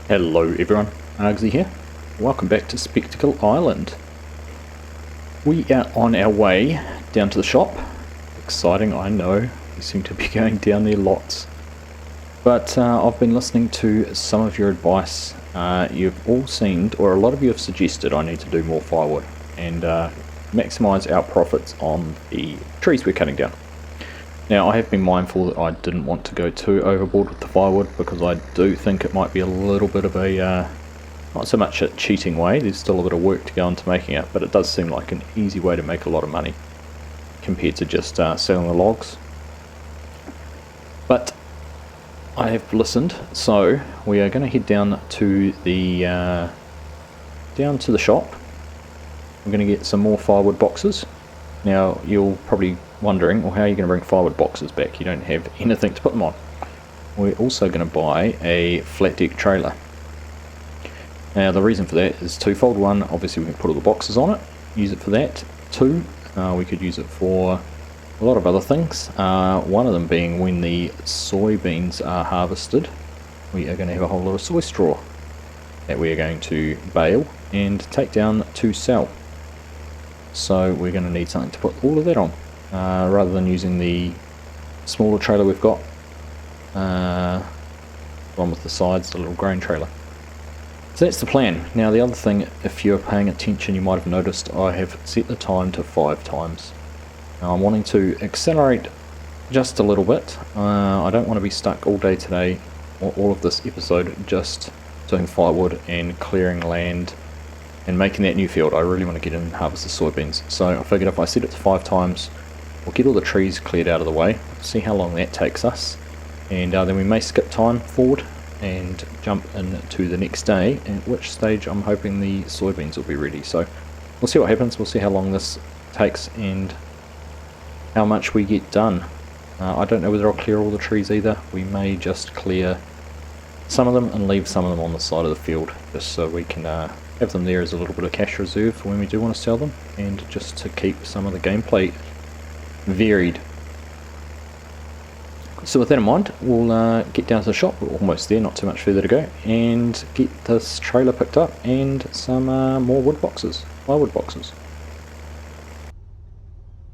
Hello everyone, Argsy here. Welcome back to Spectacle Island. We are on our way down to the shop. Exciting, I know. We seem to be going down there lots. But I've been listening to some of your advice. You've all seemed, or a lot of you have suggested I need to do more firewood and maximise our profits on the trees we're cutting down. Now, I have been mindful that I didn't want to go too overboard with the firewood because I do think it might be a little bit of a, not so much a cheating way, there's still a bit of work to go into making it, but it does seem like an easy way to make a lot of money compared to just selling the logs. But I have listened, so we are going to head down to the shop. We're going to get some more firewood boxes. Now, you're probably wondering, well, how are you going to bring firewood boxes back? You don't have anything to put them on. We're also going to buy a flat deck trailer. Now, the reason for that is twofold. One, obviously we can put all the boxes on it, use it for that. Two, we could use it for a lot of other things. One of them being when the soybeans are harvested, we are going to have a whole lot of soy straw that we are going to bale and take down to sell. So we're going to need something to put all of that on, rather than using the smaller trailer we've got, one with the sides, the little grain trailer. So that's the plan. Now the other thing, if you're paying attention, you might have noticed I have set the time to 5 times. Now I'm wanting to accelerate just a little bit. I don't want to be stuck all day today, or all of this episode, just doing firewood and clearing land and making that new field. I really want to get in and harvest the soybeans. So I figured if I set it to 5 times, we'll get all the trees cleared out of the way, see how long that takes us, and then we may skip time forward and jump into the next day, at which stage I'm hoping the soybeans will be ready. So we'll see what happens, we'll see how long this takes and how much we get done. I don't know whether I'll clear all the trees either. We may just clear some of them and leave some of them on the side of the field, just so we can have them there as a little bit of cash reserve for when we do want to sell them, and just to keep some of the gameplay varied. So with that in mind, we'll get down to the shop. We're almost there, not too much further to go, and get this trailer picked up and some more wood boxes, plywood boxes.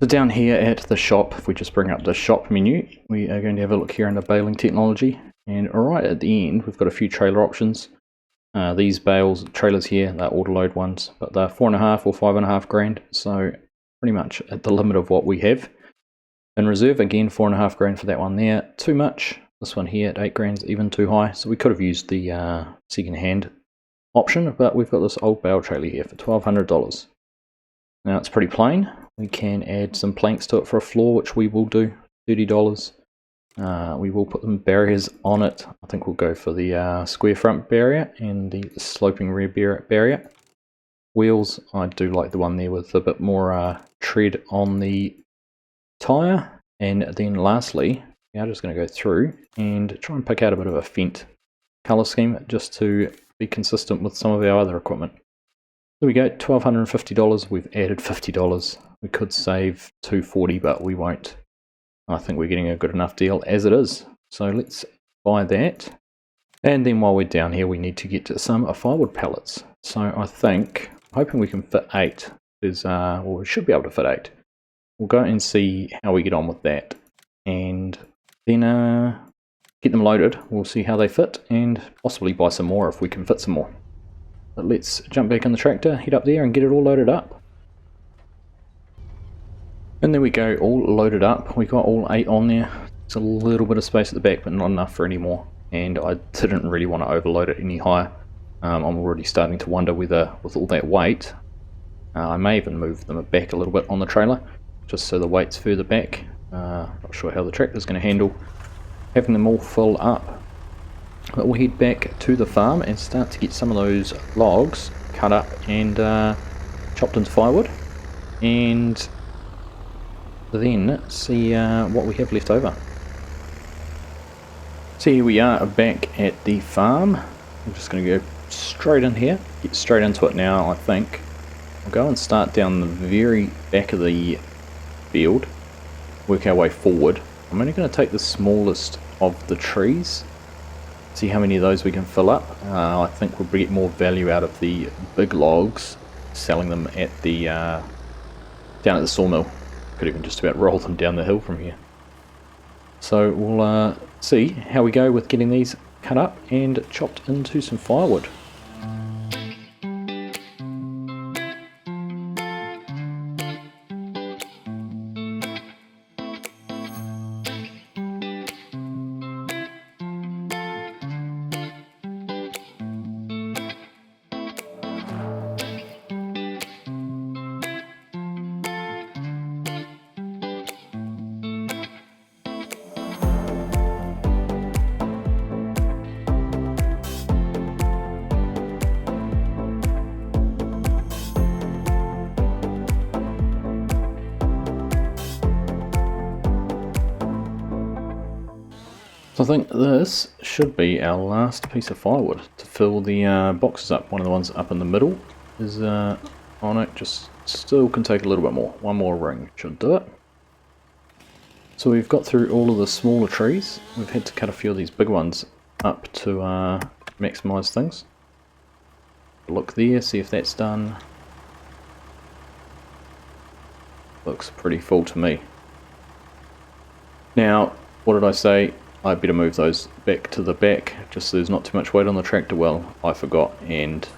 So down here at the shop, if we just bring up the shop menu, we are going to have a look here under baling technology, and right at the end we've got a few trailer options. These trailers here, they're auto load ones, but they're 4.5 or 5.5 grand, so pretty much at the limit of what we have. In reserve, again 4.5 grand for that one there, too much. This one here at 8 grand is even too high, so we could have used the second hand option, but we've got this old bale trailer here for $1,200. Now it's pretty plain. We can add some planks to it for a floor, which we will do, $30. We will put some barriers on it. I think we'll go for the square front barrier and the sloping rear barrier. Wheels, I do like the one there with a bit more tread on the tyre. And then lastly, we are just going to go through and try and pick out a bit of a Fendt colour scheme just to be consistent with some of our other equipment. There we go, $1,250. We've added $50. We could save $240, but we won't. I think we're getting a good enough deal as it is. So let's buy that. And then while we're down here, we need to get to some firewood pallets. So I think, hoping we can fit 8. Well, we should be able to fit 8. We'll go and see how we get on with that. And then get them loaded. We'll see how they fit and possibly buy some more if we can fit some more. But let's jump back in the tractor, head up there and get it all loaded up. And there we go, all loaded up. We got all 8 on there. There's a little bit of space at the back, but not enough for any more. And I didn't really want to overload it any higher. I'm already starting to wonder whether, with all that weight, I may even move them back a little bit on the trailer, just so the weight's further back. Not sure how the tractor's going to handle having them all full up. But we'll head back to the farm and start to get some of those logs cut up and chopped into firewood. And then see what we have left over. So here we are back at the farm. I'm just going to go straight in here, get straight into it now. I think I'll go and start down the very back of the field, work our way forward. I'm only going to take the smallest of the trees See how many of those we can fill up. I think we'll get more value out of the big logs, selling them at the down at the sawmill. Could even just about roll them down the hill from here. So we'll see how we go with getting these cut up and chopped into some firewood. So I think this should be our last piece of firewood to fill the boxes up. One of the ones up in the middle is on it, just still can take a little bit more. One more ring should do it. So we've got through all of the smaller trees. We've had to cut a few of these big ones up to maximise things. Look there, see if that's done. Looks pretty full to me. Now, what did I say? I better move those back to the back, just so there's not too much weight on the tractor. Well, I forgot, and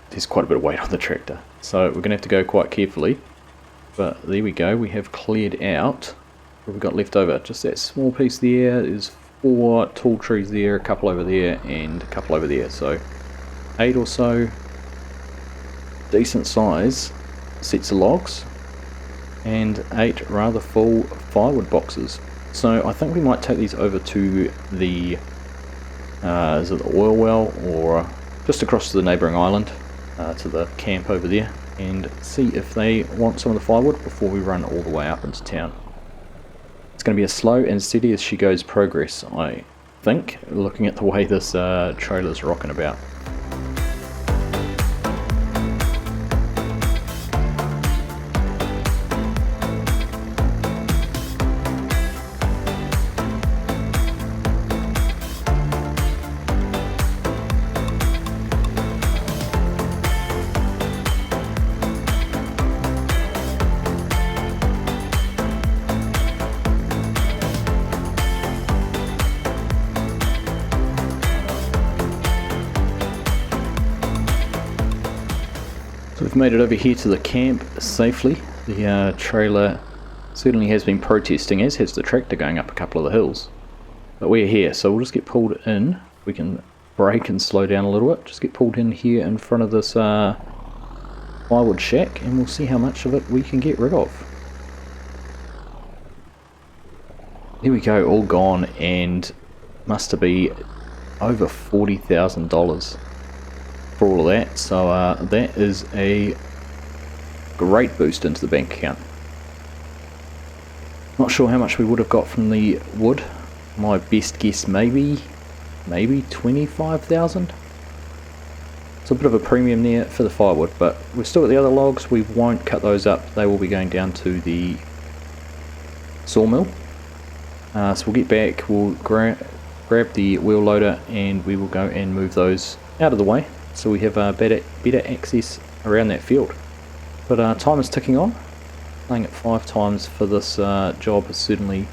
there's quite a bit of weight on the tractor. So we're going to have to go quite carefully. But there we go, we have cleared out what we've got left over. Just that small piece there, there's 4 tall trees there, a couple over there, and a couple over there. So 8 or so decent size sets of logs, and 8 rather full firewood boxes. So I think we might take these over to the, is it the oil well, or just across to the neighbouring island, to the camp over there, and see if they want some of the firewood before we run all the way up into town. It's going to be a slow and steady as she goes progress, I think, looking at the way this trailer's rocking about. So we've made it over here to the camp safely. The trailer certainly has been protesting, as has the tractor going up a couple of the hills. But we're here, so we'll just get pulled in. We can brake and slow down a little bit. Just get pulled in here in front of this plywood shack, and we'll see how much of it we can get rid of. Here we go, all gone, and must have been over $40,000 for all of that. So that is a great boost into the bank account. Not sure how much we would have got from the wood. My best guess maybe 25,000. It's a bit of a premium there for the firewood, but we've still got the other logs. We won't cut those up. They will be going down to the sawmill. So we'll get back, we'll grab the wheel loader, and we will go and move those out of the way so we have better access around that field. But time is ticking on. Playing it 5 times for this job has certainly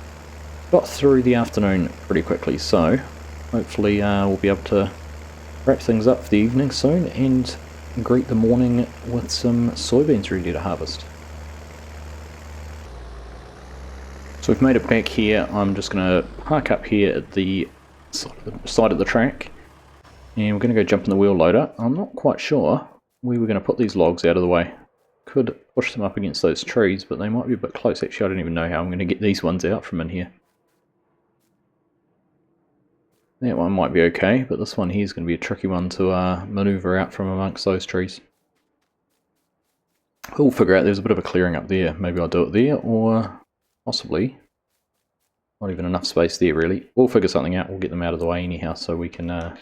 got through the afternoon pretty quickly, so hopefully we'll be able to wrap things up for the evening soon and greet the morning with some soybeans ready to harvest. So we've made it back here. I'm just going to park up here at the side of the track, and we're going to go jump in the wheel loader. I'm not quite sure where we're going to put these logs out of the way. Could push them up against those trees, but they might be a bit close. Actually, I don't even know how I'm going to get these ones out from in here. That one might be okay, but this one here is going to be a tricky one to manoeuvre out from amongst those trees. We'll figure out. There's a bit of a clearing up there. Maybe I'll do it there, or possibly not even enough space there really. We'll figure something out. We'll get them out of the way anyhow, so we can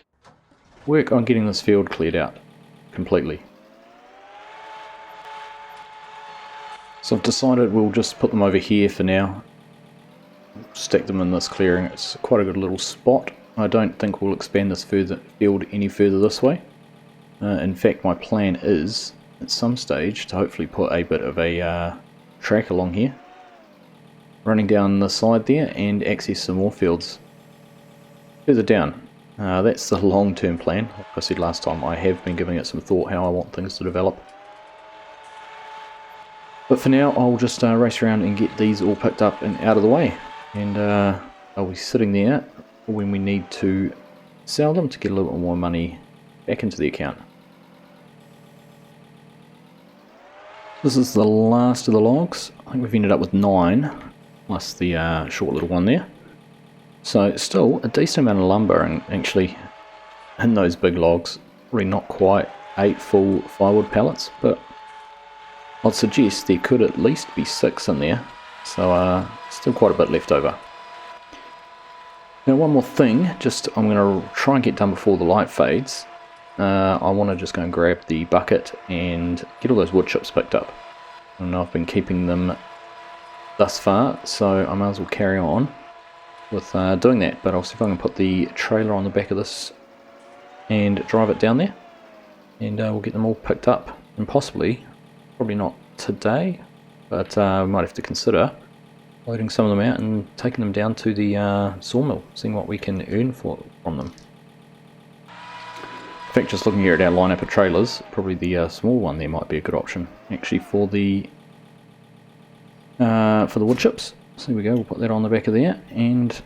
work on getting this field cleared out completely. So I've decided we'll just put them over here for now. Stick them in this clearing. It's quite a good little spot I don't think we'll expand this field any further this way. In fact, my plan is, at some stage, to hopefully put a bit of a track along here, running down the side there, and access some more fields further down. That's the long-term plan. Like I said last time, I have been giving it some thought how I want things to develop. But for now, I'll just race around and get these all picked up and out of the way. And I'll be sitting there when we need to sell them to get a little bit more money back into the account. This is the last of the logs. I think we've ended up with 9, plus the short little one there. So still a decent amount of lumber, and actually in those big logs, probably not quite 8 full firewood pallets, but I'd suggest there could at least be 6 in there. So still quite a bit left over. Now one more thing, I'm going to try and get done before the light fades. I want to just go and grab the bucket and get all those wood chips picked up. And I've been keeping them thus far, so I might as well carry on with doing that. But I'll see if I can put the trailer on the back of this and drive it down there, and we'll get them all picked up, and possibly, probably not today, but we might have to consider loading some of them out and taking them down to the sawmill, seeing what we can earn from them. In fact, just looking here at our lineup of trailers, probably the small one there might be a good option actually for the wood chips. So there we go, we'll put that on the back of there and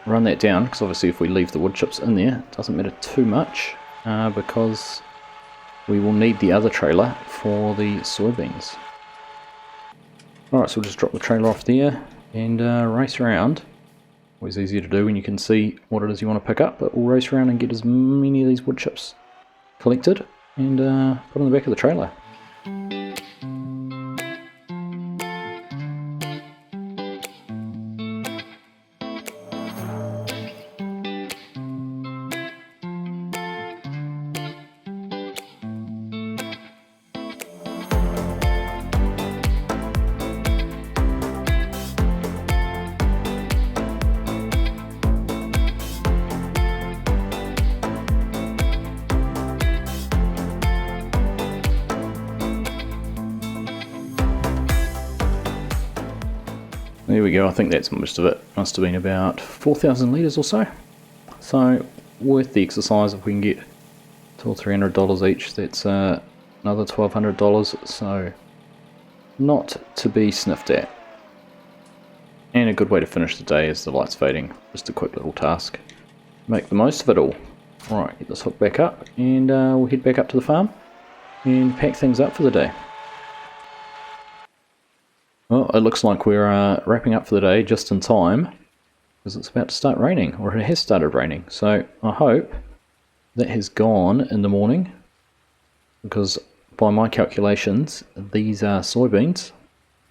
run that down, because obviously if we leave the wood chips in there, it doesn't matter too much, because we will need the other trailer for the soybeans. Alright, so we'll just drop the trailer off there and race around. Always easier to do when you can see what it is you want to pick up, but we'll race around and get as many of these wood chips collected and put on the back of the trailer. There we go, I think that's most of it. Must have been about 4,000 litres or so. So, worth the exercise if we can get $200 or $300 each. That's another $1,200, so not to be sniffed at. And a good way to finish the day as the light's fading. Just a quick little task. Make the most of it all. Alright, get this hook back up, and we'll head back up to the farm and pack things up for the day. Well, it looks like we're wrapping up for the day just in time, because it's about to start raining, or it has started raining. So I hope that has gone in the morning, because by my calculations, these soybeans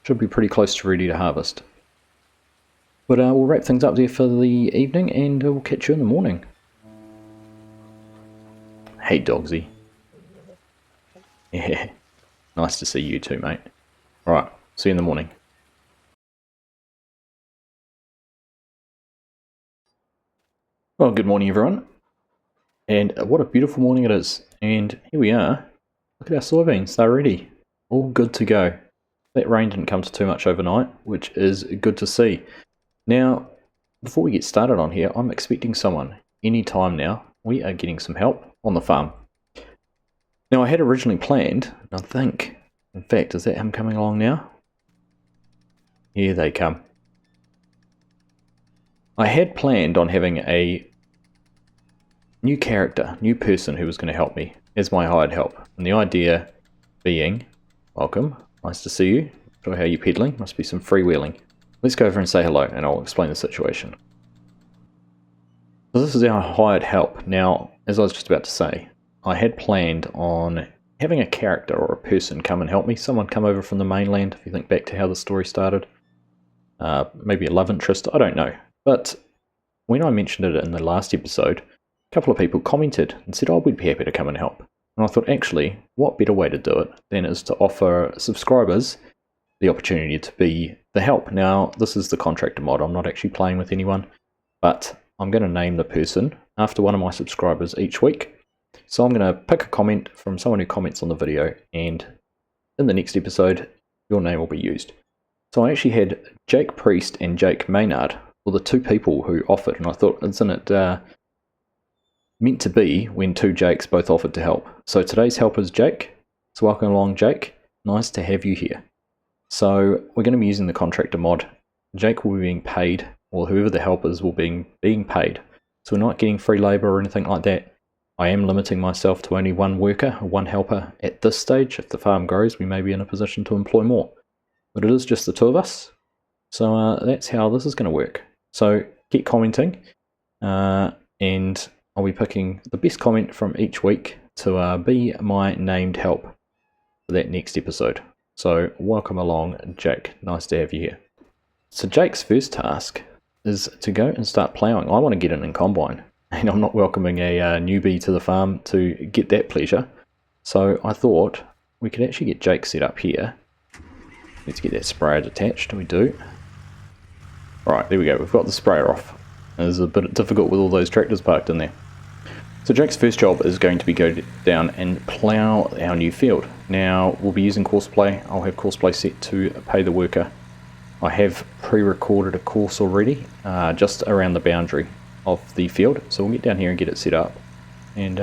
should be pretty close to ready to harvest. But we'll wrap things up there for the evening, and we'll catch you in the morning. Hey, Dogsy. Yeah, nice to see you too, mate. Alright. See you in the morning. Well, good morning everyone. And what a beautiful morning it is. And here we are. Look at our soybeans, they're ready. All good to go. That rain didn't come to too much overnight, which is good to see. Now, before we get started on here, I'm expecting someone any time now. We are getting some help on the farm. Now, I had originally planned, I think, in fact, is that him coming along now? Here they come. I had planned on having a new character, new person who was going to help me as my hired help. And the idea being, welcome, nice to see you. Show how you're pedaling, must be some freewheeling. Let's go over and say hello and I'll explain the situation. So this is our hired help. Now, as I was just about to say, I had planned on having a character or a person come and help me. Someone come over from the mainland, if you think back to how the story started. Maybe a love interest, I don't know. But when I mentioned it in the last episode, a couple of people commented and said, oh, we'd be happy to come and help. And I thought, actually, what better way to do it than is to offer subscribers the opportunity to be the help. Now, this is the contractor mod. I'm not actually playing with anyone, but I'm going to name the person after one of my subscribers each week. So I'm going to pick a comment from someone who comments on the video, and in the next episode, your name will be used. So I actually had Jake Priest and Jake Maynard were the two people who offered, and I thought, isn't it meant to be when two Jakes both offered to help? So today's helper is Jake. So welcome along, Jake. Nice to have you here. So we're going to be using the contractor mod. Jake will be being paid, or whoever the helpers will be being paid. So we're not getting free labour or anything like that. I am limiting myself to only one worker, or one helper at this stage. If the farm grows, we may be in a position to employ more. But it is just the two of us. So that's how this is going to work. So keep commenting, and I'll be picking the best comment from each week to be my named help for that next episode. So welcome along, Jake. Nice to have you here. So Jake's first task is to go and start ploughing. I want to get in combine, and I'm not welcoming a newbie to the farm to get that pleasure. So I thought we could actually get Jake set up here. Let's get that sprayer detached. We do. Alright, there we go. We've got the sprayer off. It was a bit difficult with all those tractors parked in there. So Jake's first job is going to be go down and plough our new field. Now we'll be using courseplay. I'll have courseplay set to pay the worker. I have pre-recorded a course already, just around the boundary of the field. So we'll get down here and get it set up and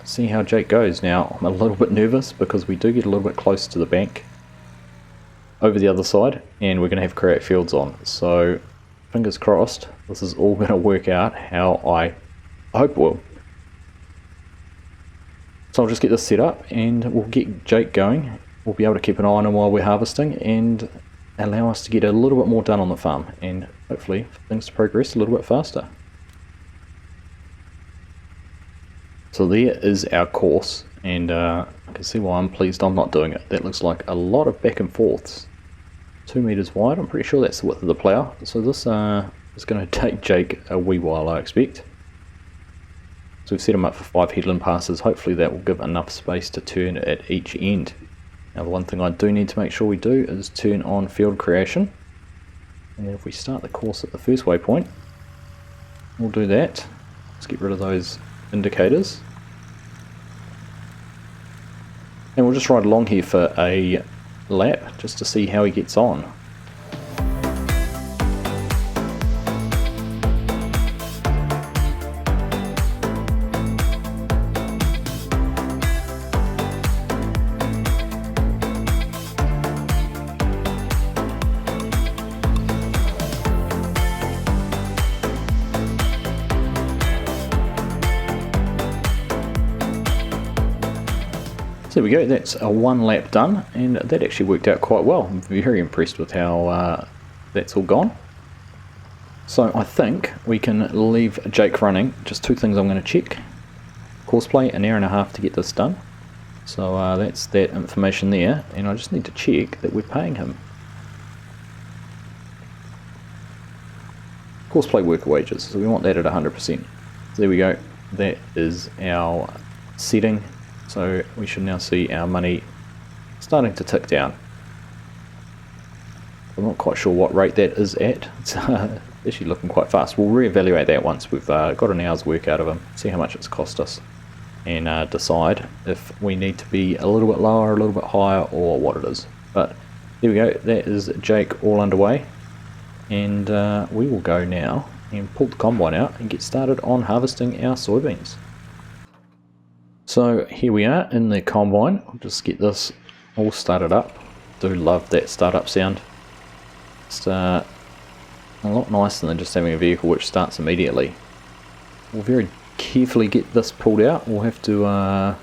see how Jake goes. Now I'm a little bit nervous because we do get a little bit close to the bank over the other side, and we're going to have create fields on. So fingers crossed this is all going to work out how I hope it will. So I'll just get this set up and we'll get Jake going. We'll be able to keep an eye on him while we're harvesting and allow us to get a little bit more done on the farm, and hopefully things to progress a little bit faster. So there is our course, and I can see why I'm pleased I'm not doing it. That looks like a lot of back and forths. 2 meters wide, I'm pretty sure that's the width of the plough. So this is going to take Jake a wee while, I expect. So we've set him up for 5 headland passes. Hopefully that will give enough space to turn at each end. Now the one thing I do need to make sure we do is turn on field creation. And then if we start the course at the first waypoint, we'll do that. Let's get rid of those indicators. And we'll just ride along here for a lap just to see how he gets on. So there we go, that's a 1 lap done, and that actually worked out quite well. I'm very impressed with how that's all gone. So I think we can leave Jake running. Just 2 things I'm going to check. Courseplay, 1.5 hours to get this done. So that's that information there, and I just need to check that we're paying him. Courseplay worker wages, so we want that at 100%. So there we go, that is our setting. So we should now see our money starting to tick down. I'm not quite sure what rate that is at. It's actually looking quite fast. We'll reevaluate that once we've got an hour's work out of him, see how much it's cost us, and decide if we need to be a little bit lower, a little bit higher, or what it is. But there we go, that is Jake all underway, and we will go now and pull the combine out and get started on harvesting our soybeans. So here we are in the combine. I'll just get this all started up. Do love that startup sound. It's a lot nicer than just having a vehicle which starts immediately. We'll very carefully get this pulled out. We'll have to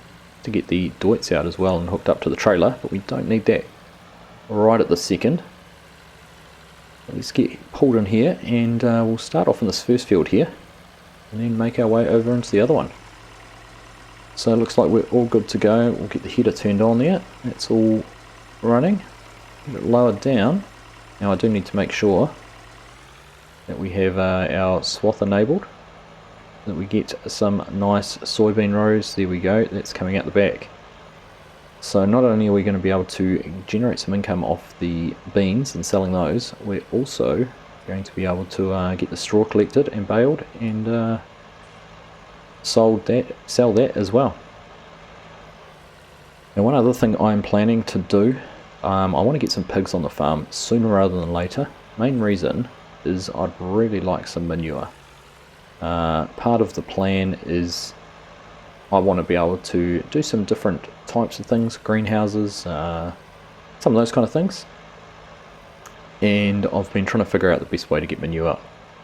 get the doits out as well and hooked up to the trailer, but we don't need that right at the second. Let's get pulled in here, and we'll start off in this first field here and then make our way over into the other one. So it looks like we're all good to go. We'll get the header turned on there. That's all running. Get it lowered down. Now I do need to make sure that we have our swath enabled, that we get some nice soybean rows. There we go, that's coming out the back. So not only are we going to be able to generate some income off the beans and selling those, we're also Going to be able to get the straw collected and baled and sell that as well. Now, one other thing I'm planning to do, I want to get some pigs on the farm sooner rather than later. Main reason is I'd really like some manure. Part of the plan is I want to be able to do some different types of things, greenhouses, some of those kind of things. And I've been trying to figure out the best way to get manure.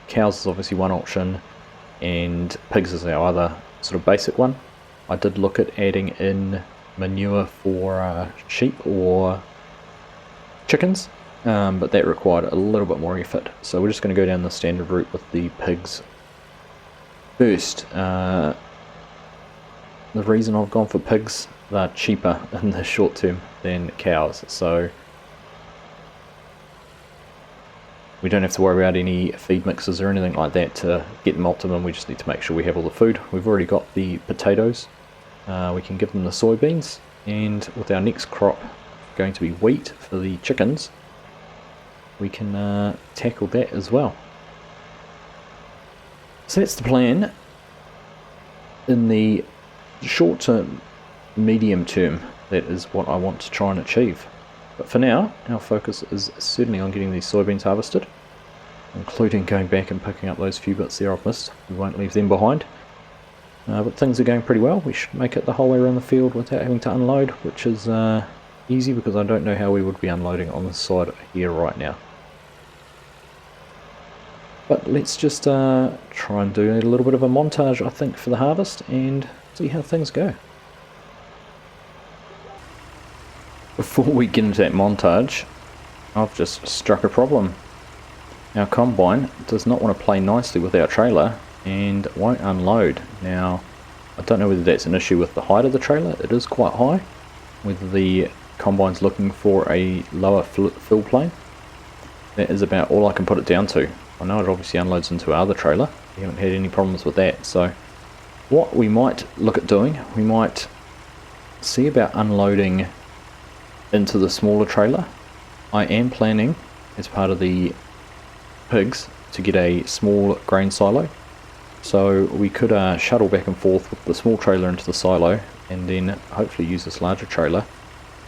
Cows is obviously one option, and pigs is our other sort of basic one. I did look at adding in manure for sheep or chickens, but that required a little bit more effort. So we're just going to go down the standard route with the pigs first. The reason I've gone for pigs, they're cheaper in the short term than cows, so we don't have to worry about any feed mixes or anything like that to get them optimum. We just need to make sure we have all the food. We've already got the potatoes. We can give them the soybeans, and with our next crop going to be wheat for the chickens, we can tackle that as well. So that's the plan. In the short term, medium term, that is what I want to try and achieve. But for now, our focus is certainly on getting these soybeans harvested, including going back and picking up those few bits there I've missed. We won't leave them behind. But things are going pretty well. We should make it the whole way around the field without having to unload, which is easy because I don't know how we would be unloading on this side here right now. But let's just try and do a little bit of a montage, I think, for the harvest and see how things go. Before we get into that montage, I've just struck a problem. Our combine does not want to play nicely with our trailer and won't unload. Now, I don't know whether that's an issue with the height of the trailer. It is quite high, whether the combine's looking for a lower fill plane. That is about all I can put it down to. I know it obviously unloads into our other trailer. We haven't had any problems with that. So what we might look at doing, we might see about unloading into the smaller trailer. I am planning, as part of the pigs, to get a small grain silo. So we could shuttle back and forth with the small trailer into the silo, and then hopefully use this larger trailer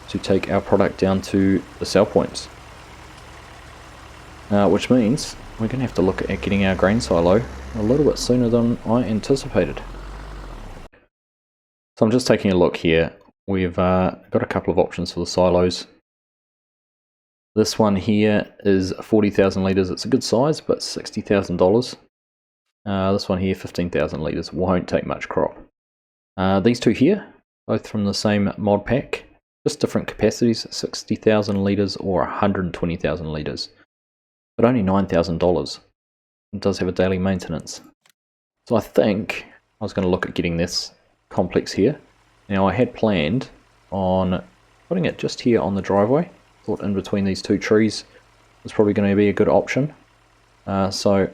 to take our product down to the sell points. Which means we're going to have to look at getting our grain silo a little bit sooner than I anticipated. So I'm just taking a look here. We've got a couple of options for the silos. This one here is 40,000 litres. It's a good size, but $60,000. This one here, 15,000 litres. Won't take much crop. These two here, both from the same mod pack, just different capacities, 60,000 litres or 120,000 litres. But only $9,000. It does have a daily maintenance. So I think I was going to look at getting this complex here. Now I had planned on putting it just here on the driveway. Thought in between these two trees was probably going to be a good option. So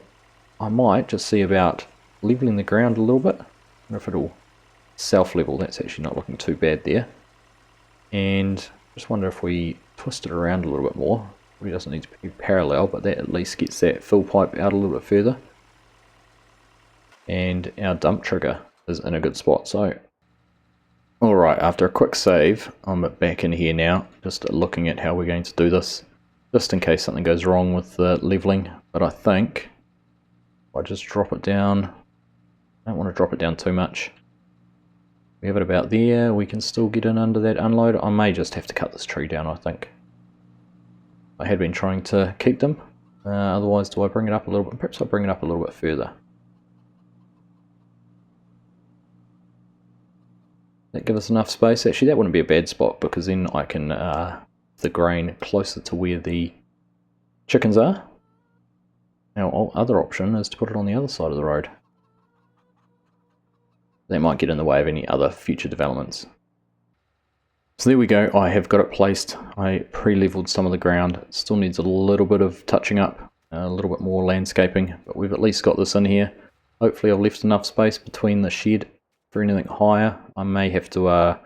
I might just see about leveling the ground a little bit. I wonder if it'll self-level. That's actually not looking too bad there. And just wonder if we twist it around a little bit more. It doesn't need to be parallel, but that at least gets that fill pipe out a little bit further. And our dump trigger is in a good spot. So, alright, after a quick save, I'm back in here now, just looking at how we're going to do this, just in case something goes wrong with the leveling. But I think if I just drop it down, I don't want to drop it down too much. We have it about there. We can still get in under that unload. I may just have to cut this tree down, I think. I had been trying to keep them. Otherwise, do I bring it up a little bit? Perhaps I'll bring it up a little bit further. That give us enough space. Actually, that wouldn't be a bad spot, because then I can the grain closer to where the chickens are. Now, other option is to put it on the other side of the road. That might get in the way of any other future developments. So there we go, I have got it placed. I pre-leveled some of the ground. It still needs a little bit of touching up, a little bit more landscaping, but we've at least got this in here. Hopefully I've left enough space between the shed for anything higher. I may have to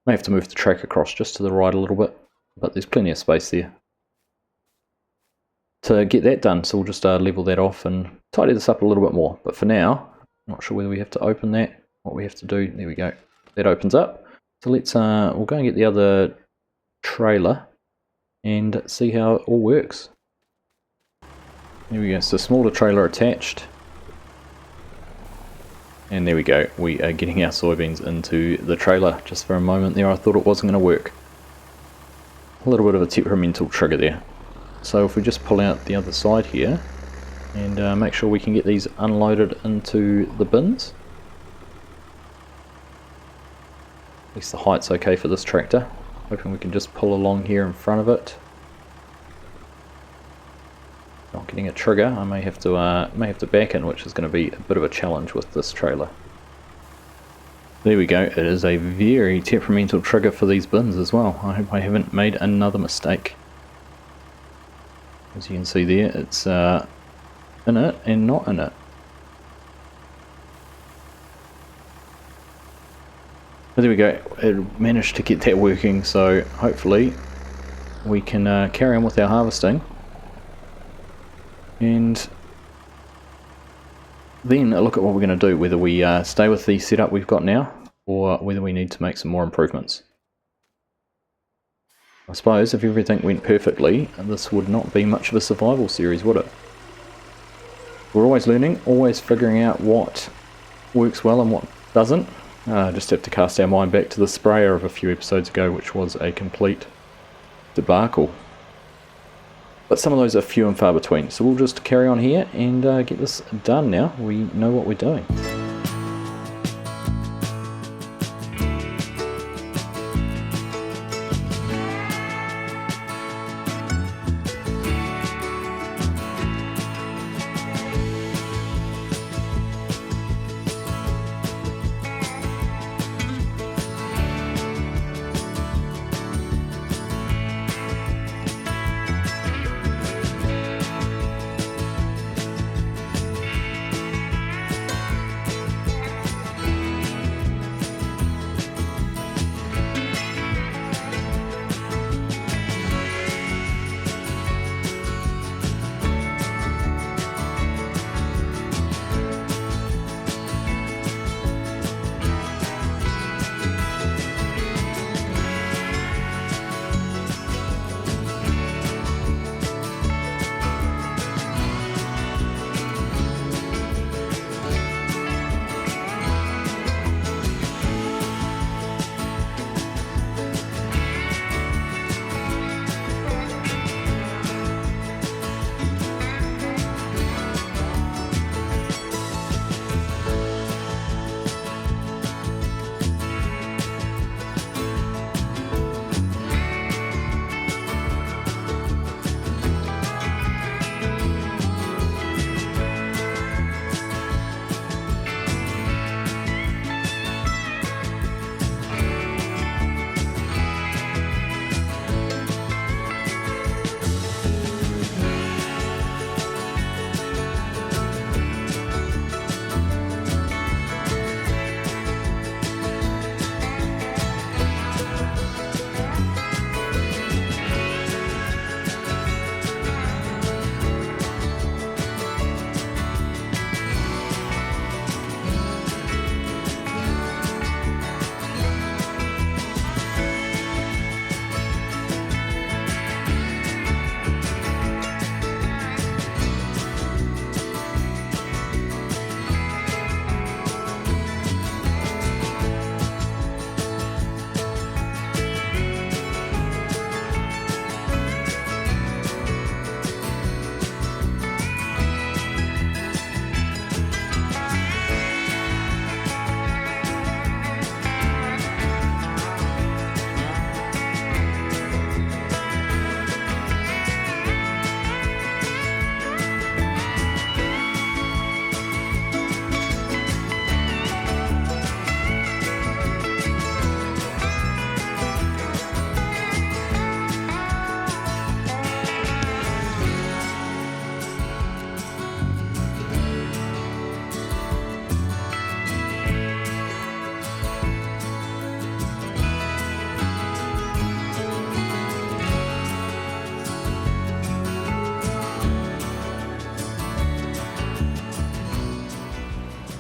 move the track across just to the right a little bit, but there's plenty of space there. to get that done. So we'll just level that off and tidy this up a little bit more. But for now, I'm not sure whether we have to open that, what we have to do. There we go. That opens up. So let's, we'll go and get the other trailer and see how it all works. There we go, so smaller trailer attached. And there we go, we are getting our soybeans into the trailer. Just for a moment there I thought it wasn't going to work. A little bit of a temperamental trigger there. So if we just pull out the other side here and make sure we can get these unloaded into the bins. At least the height's okay for this tractor. Hoping we can just pull along here in front of it. Not getting a trigger, I may have to back in, which is going to be a bit of a challenge with this trailer. There we go, it is a very temperamental trigger for these bins as well. I hope I haven't made another mistake. As you can see there, it's in it and not in it. But there we go, it managed to get that working, so hopefully we can carry on with our harvesting. And then look at what we're going to do, whether we stay with the setup we've got now or whether we need to make some more improvements. I suppose if everything went perfectly, this would not be much of a survival series, would it? We're always learning, always figuring out what works well and what doesn't. Just have to cast our mind back to the sprayer of a few episodes ago, which was a complete debacle. But some of those are few and far between, so we'll just carry on here and get this done now. We know what we're doing.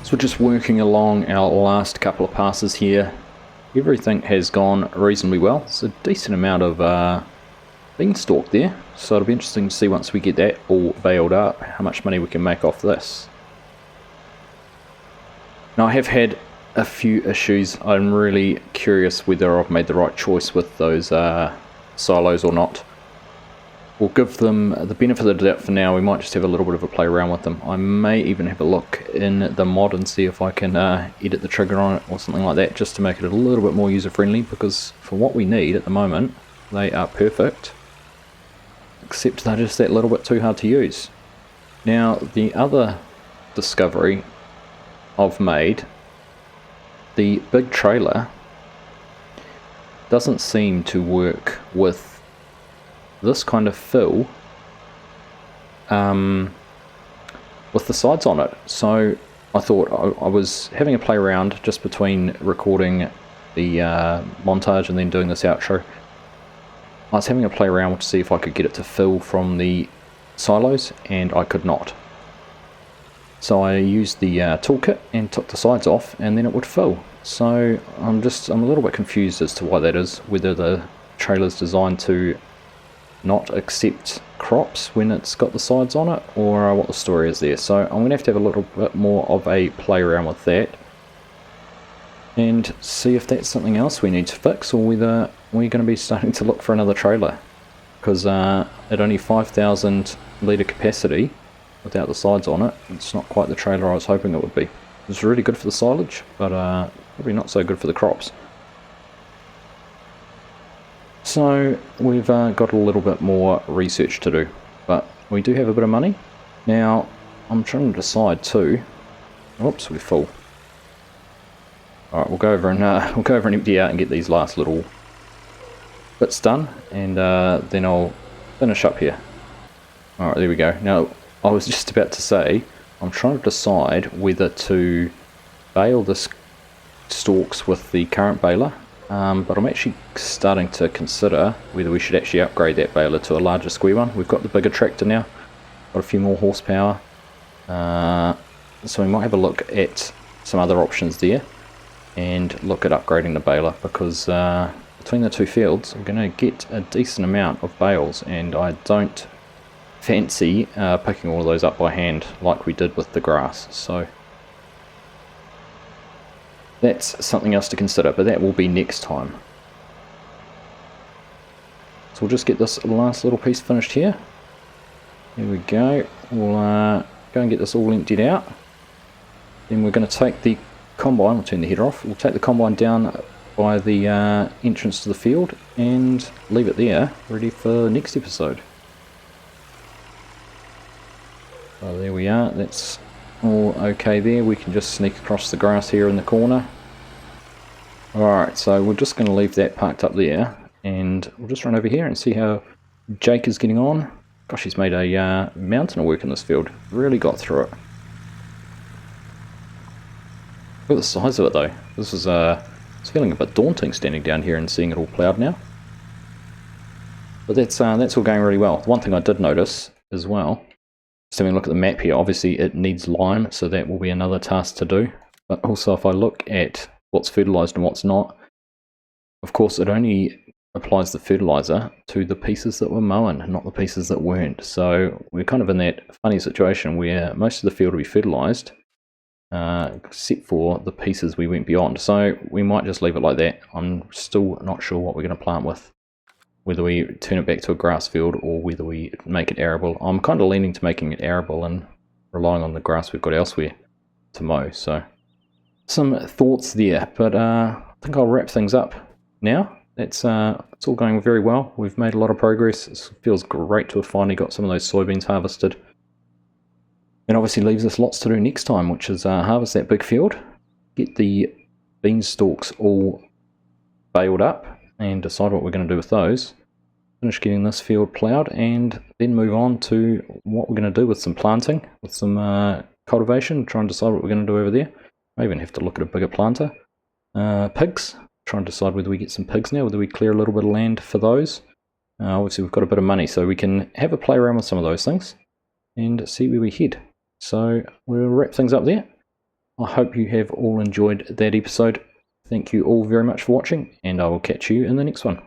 So we're just working along our last couple of passes here. Everything has gone reasonably well. It's a decent amount of beanstalk there, so it'll be interesting to see once we get that all baled up how much money we can make off this. Now I have had a few issues. I'm really curious whether I've made the right choice with those silos or not. We'll give them the benefit of the doubt for now. We might just have a little bit of a play around with them. I may even have a look in the mod and see if I can edit the trigger on it or something like that, just to make it a little bit more user friendly, because for what we need at the moment they are perfect, except they're just that little bit too hard to use. Now the other discovery I've made, the big trailer doesn't seem to work with this kind of fill with the sides on it. So I thought I was having a play around just between recording the montage and then doing this outro. I was having a play around to see if I could get it to fill from the silos, and I could not. So I used the toolkit and took the sides off, and then it would fill. So I'm a little bit confused as to why that is, whether the trailer's designed to not accept crops when it's got the sides on it, or what the story is there. So I'm going to have a little bit more of a play around with that and see if that's something else we need to fix, or whether we're going to be starting to look for another trailer, because at only 5,000 litre capacity without the sides on it, it's not quite the trailer I was hoping it would be. It's really good for the silage, but probably not so good for the crops. So we've got a little bit more research to do, but we do have a bit of money. Now I'm trying to decide too. Oops, we're full. Alright, we'll go over and empty out and get these last little bits done, and then I'll finish up here. Alright, there we go. Now I was just about to say, I'm trying to decide whether to bale the stalks with the current baler. But I'm actually starting to consider whether we should actually upgrade that baler to a larger square one. We've got the bigger tractor now, got a few more horsepower, so we might have a look at some other options there and look at upgrading the baler, because between the two fields we're going to get a decent amount of bales, and I don't fancy picking all of those up by hand like we did with the grass. So that's something else to consider, but that will be next time. So we'll just get this last little piece finished here. There we go. We'll go and get this all emptied out. Then we're going to take the combine, we'll turn the header off, we'll take the combine down by the entrance to the field and leave it there, ready for the next episode. So there we are, that's all okay there. We can just sneak across the grass here in the corner. Alright, so we're just going to leave that parked up there, and we'll just run over here and see how Jake is getting on. Gosh, he's made a mountain of work in this field. Really got through it. Look at the size of it though. This is it's feeling a bit daunting standing down here and seeing it all ploughed now. But that's all going really well. The one thing I did notice as well, just having a look at the map here, obviously it needs lime, so that will be another task to do. But also if I look at what's fertilised and what's not, of course it only applies the fertiliser to the pieces that were mown, not the pieces that weren't. So we're kind of in that funny situation where most of the field will be fertilised, except for the pieces we went beyond. So we might just leave it like that. I'm still not sure what we're going to plant with, whether we turn it back to a grass field or whether we make it arable. I'm kind of leaning to making it arable and relying on the grass we've got elsewhere to mow. So some thoughts there, but I think I'll wrap things up now. It's all going very well. We've made a lot of progress. It feels great to have finally got some of those soybeans harvested. And obviously leaves us lots to do next time, which is harvest that big field, get the beanstalks all baled up and decide what we're going to do with those. Finish getting this field ploughed, and then move on to what we're going to do with some planting, with some cultivation, try and decide what we're going to do over there. I even have to look at a bigger planter. Pigs, try and decide whether we get some pigs now, whether we clear a little bit of land for those. Obviously we've got a bit of money, so we can have a play around with some of those things and see where we head. So we'll wrap things up there. I hope you have all enjoyed that episode. Thank you all very much for watching, and I will catch you in the next one.